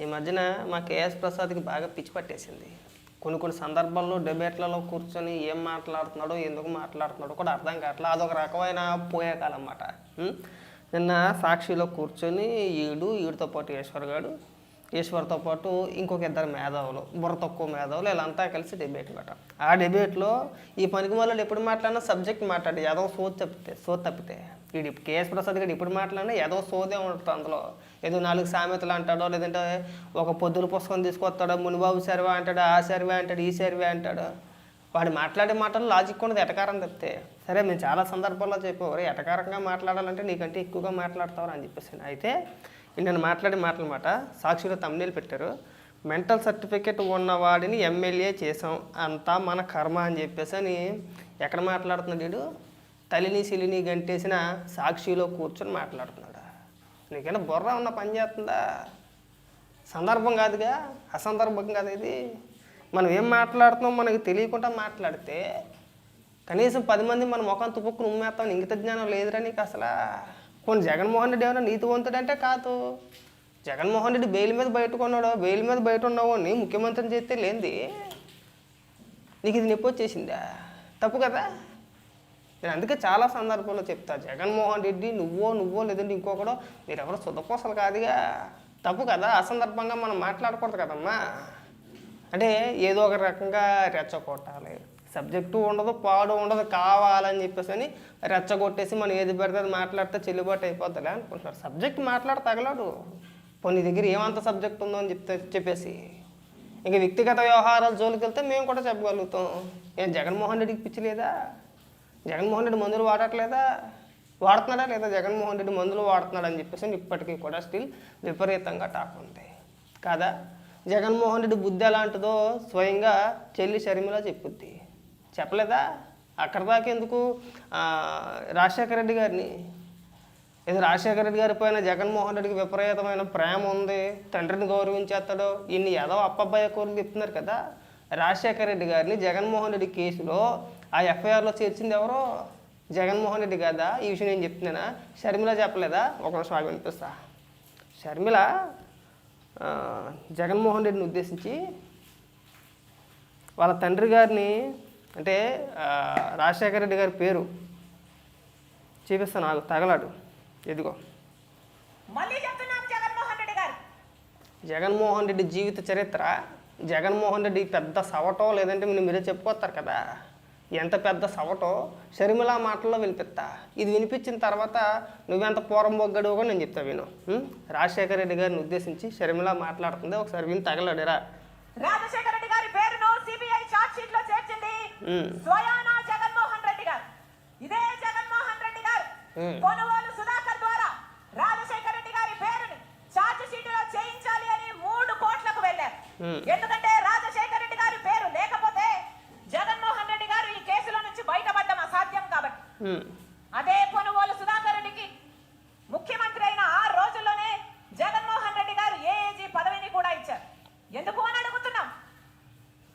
ఈ మధ్యన మా కేఎస్ ప్రసాద్కి బాగా పిచ్చి పట్టేసింది. కొన్ని సందర్భాల్లో డిబేట్లలో కూర్చొని ఏం మాట్లాడుతున్నాడో ఎందుకు మాట్లాడుతున్నాడో కూడా అర్థం కావట్లేదు. అదొక రకమైన పోయేకాలన్నమాట. నిన్న సాక్షిలో కూర్చొని ఈడితో పాటు ఈశ్వర్తో పాటు ఇంకొక ఇద్దరు మేధావులు, బుర్ర తక్కువ మేధావులు వీళ్ళంతా కలిసి డిబేట్ మాట. ఆ డిబేట్లో ఈ పనికి వాళ్ళు ఎప్పుడు మాట్లాడినా సబ్జెక్ట్ మాట్లాడి ఏదో సోది తప్పితే వీడి కేఎస్ ప్రసాద్ గారు ఇప్పుడు మాట్లాడినా ఏదో సోదే ఉంటుంది. అందులో ఏదో 4 సామెతలు అంటాడో, లేదంటే ఒక పొద్దుల పుస్తకం తీసుకొస్తాడో, మునిబాబు సర్వే అంటాడు, ఆ సర్వే అంటాడు, ఈ సర్వే అంటాడు. వాడు మాట్లాడే మాటలు లాజిక్ ఉండదు, ఎటకారం తప్పితే. సరే మేము చాలా సందర్భాల్లో చెప్పేవారు ఎటకారంగా మాట్లాడాలంటే నీకంటే ఎక్కువగా మాట్లాడతావు అని చెప్పేసి. అయితే నేను మాట్లాడే మాటలు మాట సాక్షిలో తమ్ముళ్ళు పెట్టారు. మెంటల్ సర్టిఫికెట్ ఉన్నవాడిని ఎమ్మెల్యే చేసాం అంతా మన కర్మ అని చెప్పేసి అని ఎక్కడ మాట్లాడుతున్నాడు వీడు? తల్లిని సిలిని గంటేసిన సాక్షిలో కూర్చొని మాట్లాడుతున్నాడు. నీకైనా బుర్ర ఉన్న పని చేస్తుందా? సందర్భం కాదుగా, అసందర్భం కాదు ఇది. మనం ఏం మాట్లాడుతున్నాం మనకి తెలియకుండా మాట్లాడితే కనీసం 10 మంది మన ముఖం తుప్పుకుని ఉమ్మేస్తాం. ఇంగిత జ్ఞానం లేదురా నీకు అసలు. కొన్ని జగన్మోహన్ రెడ్డి ఏమైనా నీతివంతుడంటే కాదు. జగన్మోహన్ రెడ్డి బెయిల్ మీద బయటకున్నాడు. బెయిల్ మీద బయట ఉన్నావని ముఖ్యమంత్రిని చేస్తే లేనిది నీకు ఇది నొప్పి వచ్చేసిందా? తప్పు కదా. నేను అందుకే చాలా సందర్భాల్లో చెప్తా, జగన్మోహన్ రెడ్డి నువ్వో లేదంటే ఇంకొకడో మీరెవరో శుద్ధపోసలు కాదుగా. తప్పు కదా. అసందర్భంగా మనం మాట్లాడకూడదు కదమ్మా. అంటే ఏదో ఒక రకంగా రెచ్చగొట్టాలి, సబ్జెక్టు ఉండదు, పాడు ఉండదు, కావాలని చెప్పేసి అని రెచ్చగొట్టేసి మనం ఏది పెడితే అది మాట్లాడితే చెల్లుబాటు అయిపోద్దిలే అనుకుంటున్నారు. సబ్జెక్ట్ మాట్లాడి తగలడు. నీ దగ్గర ఏమంత సబ్జెక్ట్ ఉందో అని చెప్పేసి ఇంక వ్యక్తిగత వ్యవహారాల జోలికి వెళ్తే మేము కూడా చెప్పగలుగుతాం. ఏం జగన్మోహన్ రెడ్డికి పిచ్చి లేదా? జగన్మోహన్ రెడ్డి మందులు వాడుతున్నాడా లేదా? జగన్మోహన్ రెడ్డి మందులు వాడుతున్నాడు అని చెప్పేసి ఇప్పటికీ కూడా స్టిల్ విపరీతంగా టాక్ ఉంది కాదా. జగన్మోహన్ రెడ్డి బుద్ధి ఎలాంటిదో స్వయంగా చెల్లి షర్మిల చెప్పుద్ది. చెప్పలేదా? అక్కడ దాకా ఎందుకు రాజశేఖర రెడ్డి గారిని, ఏదో రాజశేఖర రెడ్డి గారి పైన జగన్మోహన్ రెడ్డికి విపరీతమైన ప్రేమ ఉంది, తండ్రిని గౌరవించేస్తాడు, ఇన్ని ఏదో అప్పబ్బాయి కోరికలు చెప్తున్నారు కదా. రాజశేఖర రెడ్డి గారిని జగన్మోహన్ రెడ్డి కేసులో ఆ ఎఫ్ఐఆర్లో చేర్చింది ఎవరో? జగన్మోహన్ రెడ్డి కదా. ఈ విషయం నేను చెప్తున్నానా? షర్మిల చెప్పలేదా? ఒక నిమిషం ఆగి వినిపిస్తా. షర్మిల జగన్మోహన్ రెడ్డిని ఉద్దేశించి వాళ్ళ తండ్రి గారిని, అంటే రాజశేఖర రెడ్డి గారి పేరు చూపిస్తాను, నాకు తగలాడు. ఎదిగో జగన్మోహన్ రెడ్డి జీవిత చరిత్ర. జగన్మోహన్ రెడ్డి పెద్ద సవటో, లేదంటే మీరే చెప్పుకొస్తారు కదా ఎంత పెద్ద సవటో షర్మిల మాటల్లో వినిపిస్తా. ఇది వినిపించిన తర్వాత నువ్వెంత పూర్వం బొగ్గడు కూడా నేను చెప్తా విను. రాజశేఖర రెడ్డి గారిని ఉద్దేశించి షర్మిల మాట్లాడుతుంది, ఒకసారి విని తగలడురా. రాజశేఖర రెడ్డి గారి పేరును సిబిఐ చార్జ్ షీట్ లో చేర్చింది స్వయానా జగన్మోహన్ రెడ్డి గారు. ఇదే జగన్మోహన్ రెడ్డి గారు కొనుగోలు సుధాకర్ ద్వారా రాజశేఖర రెడ్డి గారి పేరుని చార్జ్ షీట్ లో చేయించాలి అని 3 కోట్లకు వెళ్ళారు. ఎందుకంటే రాజశేఖర రెడ్డి గారి పేరు లేకపోతే జగన్మోహన్ రెడ్డి గారు ఈ కేసులో నుంచి బయటపడడం అసాధ్యం కాబట్టి అదే కొనుగోలు సుధాకర్ రెడ్డికి ముఖ్యమంత్రి అయిన ఆ రోజుల్లోనే జగన్మోహన్ రెడ్డి గారు ఏఏజీ పదవిని కూడా ఇచ్చారు. ఎందుకు అని అడుగుతున్నాం.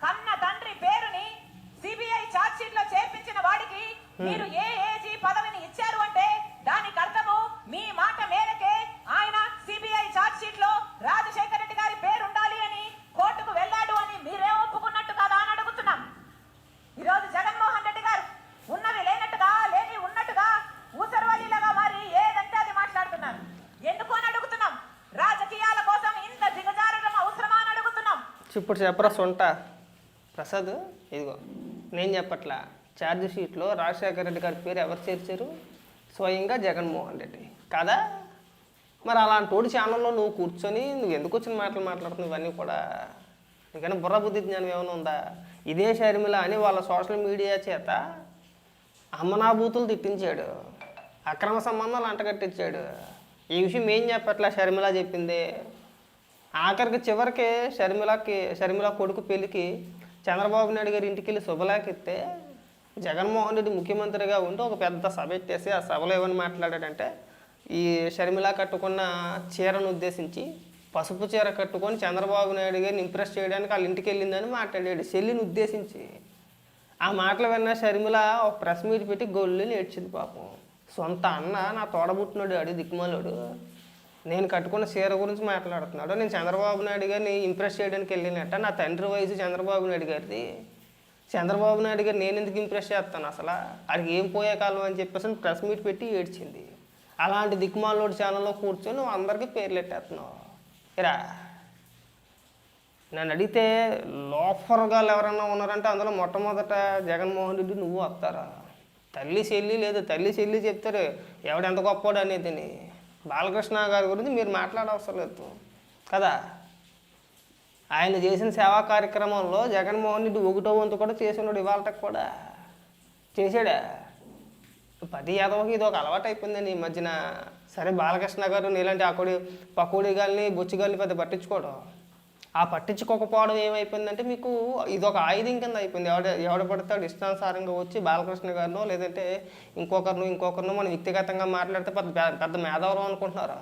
కన్న తండ్రి పేరుని సిబిఐ చార్జ్ షీట్ లో చేర్పించిన వాడికి మీరు ఏఏజీ పదవిని ఇచ్చారు అంటే దానికి అర్థము మీ మాట మేరకే ఆయన సిబిఐ చార్జ్ షీట్ లో రాజశేఖర రెడ్డి గారి పేరు ఉండాలి అని కోర్టుకు వెళ్ళాడు అని మీరే ఒప్పుకున్నట్టు కదా అని అడుగుతున్నాం. ఈరోజు జగన్మోహన్ రెడ్డి గారు ఉన్నది లేనట్టుగా, లేని ఉన్నట్టుగా ఊసరవల్లిలాగా మారి ఏదంటే అది మాట్లాడుతున్నారు. ఎందుకు అని అడుగుతున్నాం. రాజకీయాల కోసం ఇంత దిగజారడం అవసరమా అని అడుగుతున్నాం. ఇప్పుడు చెప్పరా సొంట ప్రసాద్. ఇదిగో నేను చెప్పట్లా, ఛార్జ్ షీట్లో రాజశేఖర రెడ్డి గారి పేరు ఎవరు చేర్చారు? స్వయంగా జగన్మోహన్ రెడ్డి కాదా. మరి అలాంటి తోటి ఛానల్లో నువ్వు కూర్చొని నువ్వు ఎందుకు వచ్చిన మాటలు మాట్లాడుతున్నావు? ఇవన్నీ కూడా నీకైనా బుర్ర బుద్ధి జ్ఞానం ఏమైనా ఉందా? ఇదే షర్మిల అని వాళ్ళ సోషల్ మీడియా చేత అమ్మనాభూతులు తిట్టించాడు, అక్రమ సంబంధాలు అంటగట్టించాడు. ఈ విషయం ఏం చెప్పట్లా, షర్మిల చెప్పింది. ఆఖరికి చివరికి షర్మిల కొడుకు పెళ్ళికి చంద్రబాబు నాయుడు గారి ఇంటికి వెళ్ళి శుభలేఖ ఇస్తే జగన్మోహన్ రెడ్డి ముఖ్యమంత్రిగా ఉంటూ ఒక పెద్ద సభ ఎత్తేసి ఆ సభలో ఏమని మాట్లాడాడంటే, ఈ షర్మిల కట్టుకున్న చీరను ఉద్దేశించి పసుపు చీర కట్టుకొని చంద్రబాబు నాయుడు గారిని ఇంప్రెస్ చేయడానికి వాళ్ళ ఇంటికి వెళ్ళిందని మాట్లాడాడు చెల్లిని ఉద్దేశించి. ఆ మాటలు విన్న షర్మిల ఒక ప్రెస్ మీట్ పెట్టి గొల్లుని ఏడ్చింది పాపం. సొంత అన్న నా తోడబుట్టినాడు అడి దిక్కుమాలోడు నేను కట్టుకున్న చీర గురించి మాట్లాడుతున్నాడు. నేను చంద్రబాబు నాయుడు గారిని ఇంప్రెస్ చేయడానికి వెళ్ళినట్ట. నా తండ్రి వయసు చంద్రబాబు నాయుడు గారిది. చంద్రబాబు నాయుడు గారు నేను ఎందుకు ఇంప్రెస్ చేస్తాను అసలు? అది ఏం పోయే కాలం అని చెప్పేసి ప్రెస్ మీట్ పెట్టి ఏడ్చింది. అలాంటి దిక్కుమాలోడి ఛానల్లో కూర్చొని నువ్వు అందరికీ పేర్లు పెట్టేస్తున్నావు. ఇరా నన్ను అడిగితే లోఫర్గా ఎవరన్నా ఉన్నారంటే అందులో మొట్టమొదట జగన్మోహన్ రెడ్డి నువ్వు వస్తారా? తల్లి చెల్లి లేదు, తల్లి చెల్లి చెప్తారు ఎవడెంత గొప్పవాడు అనేదిని. బాలకృష్ణ గారి గురించి మీరు మాట్లాడవసరం లేదు కదా. ఆయన చేసిన సేవా కార్యక్రమంలో జగన్మోహన్ రెడ్డి 1వ వంతు కూడా చేసినాడు. ఇవాళకి కూడా చేశాడా? 10 యాదవకి ఇది ఒక అలవాటు అయిపోయిందండి ఈ మధ్యన. సరే బాలకృష్ణ గారు నీలాంటి పకోడీ గాలిని బొచ్చిగాలిని పెద్ద పట్టించుకోవడం. ఆ పట్టించుకోకపోవడం ఏమైపోయిందంటే మీకు ఇది ఒక ఆయుధం కింద అయిపోయింది. ఎవడ పడతాడు ఇష్టానుసారంగా వచ్చి బాలకృష్ణ గారినో లేదంటే ఇంకొకరినో మనం వ్యక్తిగతంగా మాట్లాడితే పెద్ద మేధావులు అనుకుంటున్నారా?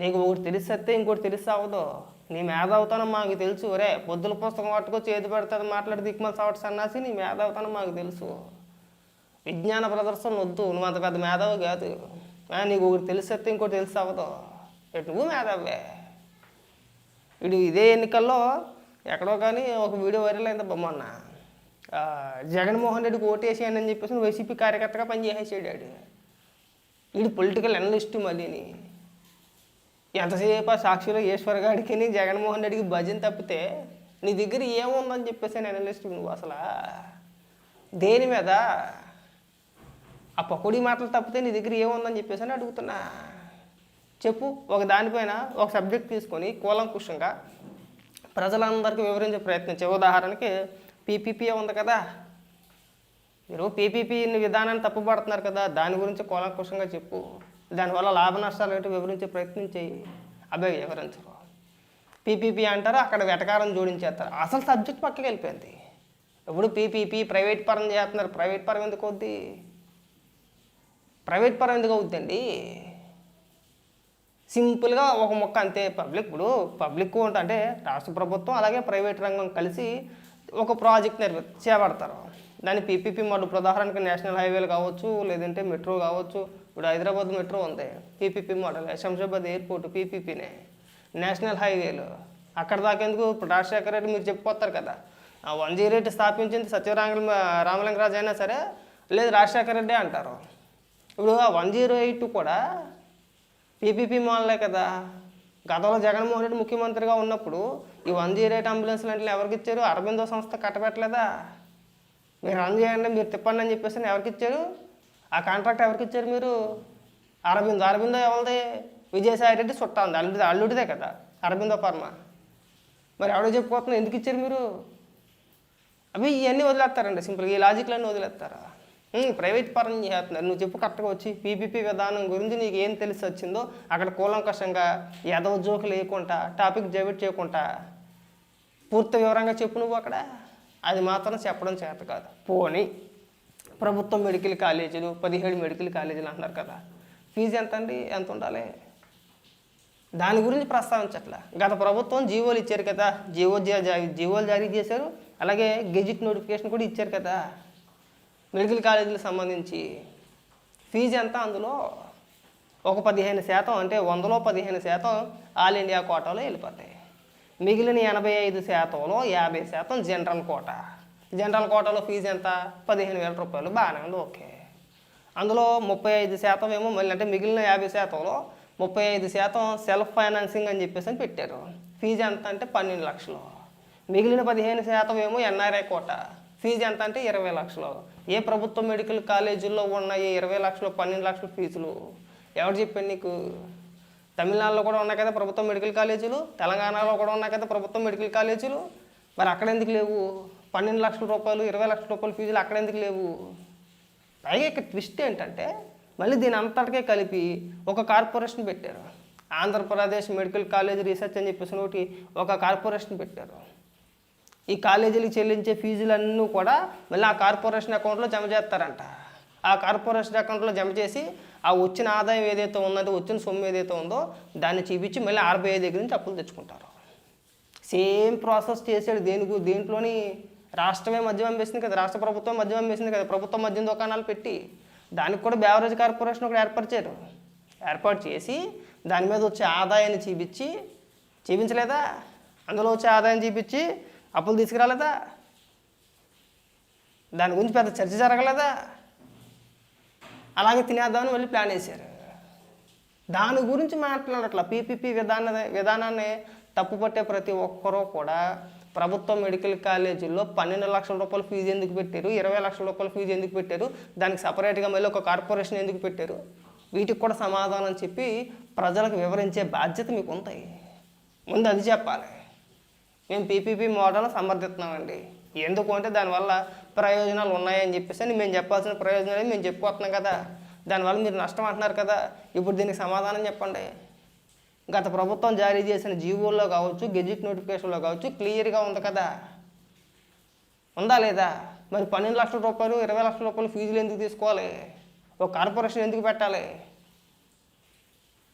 నీకు ఒకటి తెలిస్తే ఇంకోటి తెలిసి అవ్వదు. నీ మేధావుతనం మాకు తెలుసు. రే పొద్దుల పుస్తకం పట్టుకో చేతి పెడతాది మాట్లాడి దిక్కుమల సావటి సన్నాసి నీ మేధావుతనం మాకు తెలుసు. విజ్ఞాన ప్రదర్శన వద్దు. నువ్వు అంత పెద్ద మేధావి కాదు. నీకు ఒకటి తెలిస్తే ఇంకోటి తెలిసి అవ్వదు. నువ్వు మేధావే. ఇదే ఎన్నికల్లో ఎక్కడో కానీ ఒక వీడియో వైరల్ అయింది మొన్న. జగన్మోహన్ రెడ్డికి ఓటేసానని చెప్పేసి వైసీపీ కార్యకర్తగా పనిచేసేసాడు. వీడు పొలిటికల్ అనలిస్ట్ మళ్ళీని. ఎంతసేపు సాక్షిలో ఈశ్వర్ గారికి జగన్మోహన్ రెడ్డికి భజన తప్పితే నీ దగ్గర ఏముందని చెప్పేసి అనలిస్ట్ నువ్వు అసలు దేని మీద? ఆ పకోడీ మాటలు తప్పితే నీ దగ్గర ఏముందని చెప్పేసి అని అడుగుతున్నా. చెప్పు. ఒక దానిపైన ఒక సబ్జెక్ట్ తీసుకొని కూలంకుషంగా ప్రజలందరికీ వివరించే ప్రయత్నించే. ఉదాహరణకి పీపీపీ ఉంది కదా, మీరు పీపీపీ విధానాన్ని తప్పుపడుతున్నారు కదా, దాని గురించి కూలంకుషంగా చెప్పు. దానివల్ల లాభ నష్టాలు ఏంటో వివరించే ప్రయత్నం చేయి. అబ్బాయి వివరించరు. పీపీపీ అంటారు, అక్కడ వెటకారం జోడించేస్తారు. అసలు సబ్జెక్ట్ పక్కకి వెళ్ళిపోయింది. ఇప్పుడు పీపీపీ ప్రైవేట్ పరం చేస్తున్నారు. ప్రైవేట్ పరం ఎందుకు అవుద్ది? ప్రైవేట్ పరం ఎందుకు అవుద్దండి? సింపుల్గా ఒక మొక్క అంతే. ఇప్పుడు పబ్లిక్ అంటే రాష్ట్ర ప్రభుత్వం అలాగే ప్రైవేట్ రంగం కలిసి ఒక ప్రాజెక్ట్ చేపడతారు. దాన్ని పీపీపీ మోడల్. ఉదాహరణకి నేషనల్ హైవేలు కావచ్చు, లేదంటే మెట్రో కావచ్చు. ఇప్పుడు హైదరాబాద్ మెట్రో ఉంది, పీపీపీ మోడల్. శంషాబాద్ ఎయిర్పోర్ట్ పీపీపీనే. నేషనల్ హైవేలు అక్కడ దాకేందుకు ఇప్పుడు రాజశేఖర రెడ్డి మీరు చెప్పుకోస్తారు కదా, 108 స్థాపించింది రామలింగరాజు అయినా సరే లేదు రాజశేఖర రెడ్డి అంటారు. ఇప్పుడు ఆ 108 కూడా పీపీపీ మోడలే కదా. గతంలో జగన్మోహన్ రెడ్డి ముఖ్యమంత్రిగా ఉన్నప్పుడు ఈ 108 అంబులెన్స్లు అంటే ఎవరికి ఇచ్చారు? అరబిందో సంస్థ కట్టబెట్టలేదా? మీరు రన్ చేయండి, మీరు తిప్పండి అని చెప్పేసి ఎవరికి ఇచ్చారు? ఆ కాంట్రాక్ట్ ఎవరికి ఇచ్చారు మీరు? అరబిందో ఎవరిది? విజయసాయి రెడ్డి చుట్టా ఉంది, అల్లుడిదే కదా అరబిందో ఫార్మ. మరి ఎవడో చెప్పుకోతున్నా ఎందుకు ఇచ్చారు మీరు? అవి ఇవన్నీ వదిలేస్తారండి సింపుల్గా. ఈ లాజిక్లన్నీ వదిలేస్తారా? ప్రైవేట్ పరం చేస్తున్నారు. నువ్వు చెప్పు కరెక్ట్గా వచ్చి పీపీపీ విధానం గురించి నీకు ఏం తెలిసి వచ్చిందో అక్కడ కూలంకషంగా ఎదవ జోకులు వేయకుండా టాపిక్ డైవర్ట్ చేయకుండా పూర్తి వివరంగా చెప్పు నువ్వు అక్కడ. అది మాత్రం చెప్పడం చేత కాదు. పోనీ ప్రభుత్వం మెడికల్ కాలేజీలు 17 మెడికల్ కాలేజీలు అంటున్నారు కదా, ఫీజు ఎంత అండి? ఎంత ఉండాలి? దాని గురించి ప్రస్తావించట్లా. గత ప్రభుత్వం జీవోలు ఇచ్చారు కదా, జీవోలు జారీ చేశారు. అలాగే గెజిట్ నోటిఫికేషన్ కూడా ఇచ్చారు కదా మెడికల్ కాలేజీలకు సంబంధించి. ఫీజు ఎంత? అందులో ఒక 15% అంటే 100లో 15% ఆల్ ఇండియా కోటాలో వెళ్ళిపోతాయి. మిగిలిన 85%లో 50% జనరల్ కోటా. జనరల్ కోటాలో ఫీజు ఎంత? 15,000 రూపాయలు. బాగానే ఉంది, ఓకే. అందులో 35% ఏమో మళ్ళీ అంటే మిగిలిన 50%లో 35% సెల్ఫ్ ఫైనాన్సింగ్ అని చెప్పేసి అని పెట్టారు. ఫీజు ఎంత అంటే 12 లక్షలు. మిగిలిన 15% ఏమో ఎన్ఆర్ఐ కోటా. ఫీజు ఎంత అంటే 20 లక్షలు. ఏ ప్రభుత్వ మెడికల్ కాలేజీల్లో ఉన్నాయి 20 లక్షలు 12 లక్షల ఫీజులు? ఎవరు చెప్పాను నీకు? తమిళనాడులో కూడా ఉన్నాయి కదా ప్రభుత్వ మెడికల్ కాలేజీలు, తెలంగాణలో కూడా ఉన్నాయి కదా ప్రభుత్వ మెడికల్ కాలేజీలు. మరి అక్కడ ఎందుకు లేవు? 12 లక్షల రూపాయలు 20 లక్షల రూపాయల ఫీజులు అక్కడ ఎందుకు లేవు? పైగా ఇక్కడ ట్విస్ట్ ఏంటంటే మళ్ళీ దీని అంతటికే కలిపి ఒక కార్పొరేషన్ పెట్టారు. ఆంధ్రప్రదేశ్ మెడికల్ కాలేజ్ రీసెర్చ్ అని చెప్పేసి ఒక కార్పొరేషన్ పెట్టారు. ఈ కాలేజీలకు చెల్లించే ఫీజులన్నీ కూడా మళ్ళీ ఆ కార్పొరేషన్ అకౌంట్లో జమ చేస్తారంట. ఆ కార్పొరేషన్ అకౌంట్లో జమ చేసి ఆ వచ్చిన ఆదాయం ఏదైతే ఉందంటే వచ్చిన సొమ్ము ఏదైతే ఉందో దాన్ని చూపించి మళ్ళీ RBI దగ్గర నుంచి అప్పులు తెచ్చుకుంటారు. సేమ్ ప్రాసెస్ చేసాడు. దేంట్లోని రాష్ట్రమే మద్యం అమ్మేసింది కదా, రాష్ట్ర ప్రభుత్వం మద్యం అమ్మేసింది కదా, ప్రభుత్వం మద్యం దుకాణాలు పెట్టి దానికి కూడా బేవరేజ్ కార్పొరేషన్ ఒకటి ఏర్పరిచారు. ఏర్పాటు చేసి దాని మీద వచ్చే ఆదాయాన్ని చూపించలేదా? అందులో వచ్చే ఆదాయం చూపించి అప్పులు తీసుకురాలేదా? దాని గురించి పెద్ద చర్చ జరగలేదా? అలాగే తినేద్దామని మళ్ళీ ప్లాన్ వేశారు. దాని గురించి మాట్లాడట్లా. పీపీపీ విధానాన్ని తప్పుపట్టే ప్రతి ఒక్కరూ కూడా ప్రభుత్వ మెడికల్ కాలేజీల్లో 12 లక్షల రూపాయల ఫీజు ఎందుకు పెట్టారు, 20 లక్షల రూపాయల ఫీజు ఎందుకు పెట్టారు, దానికి సపరేట్గా మళ్ళీ ఒక కార్పొరేషన్ ఎందుకు పెట్టారు, వీటికి కూడా సమాధానం చెప్పి ప్రజలకు వివరించే బాధ్యత మీకు ఉంటాయి. ముందు అది చెప్పాలి. మేము పీపీపీ మోడల్ని సమర్థిస్తున్నామండి. ఎందుకు అంటే దానివల్ల ప్రయోజనాలు ఉన్నాయని చెప్పేసి మేము చెప్పాల్సిన ప్రయోజనాలు మేము చెప్పుకుంటున్నాం కదా. దానివల్ల మీరు నష్టం అంటున్నారు కదా. ఇప్పుడు దీనికి సమాధానం చెప్పండి. గత ప్రభుత్వం జారీ చేసిన జీవోల్లో కావచ్చు, గెజిట్ నోటిఫికేషన్లో కావచ్చు క్లియర్గా ఉంది కదా. ఉందా లేదా? మరి 12 లక్షల రూపాయలు 20 లక్షల రూపాయలు ఫీజులు ఎందుకు తీసుకోవాలి? ఒక కార్పొరేషన్ ఎందుకు పెట్టాలి?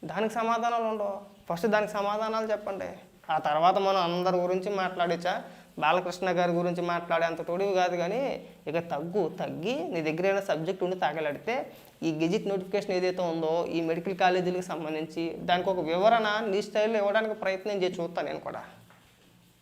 దానికి సమాధానాలు ఉండవు. ఫస్ట్ దానికి సమాధానాలు చెప్పండి. ఆ తర్వాత మనం అందరి గురించి మాట్లాడచ్చా. బాలకృష్ణ గారి గురించి మాట్లాడే అంత తోడివి కాదు. కానీ ఇక తగ్గి నీ దగ్గర ఏమైనా సబ్జెక్ట్ ఉండి తాగలాడితే ఈ గెజిట్ నోటిఫికేషన్ ఏదైతే ఉందో ఈ మెడికల్ కాలేజీలకు సంబంధించి దానికి ఒక వివరణ నీ స్టైల్లో ఇవ్వడానికి ప్రయత్నం చేసి చూస్తాను నేను కూడా.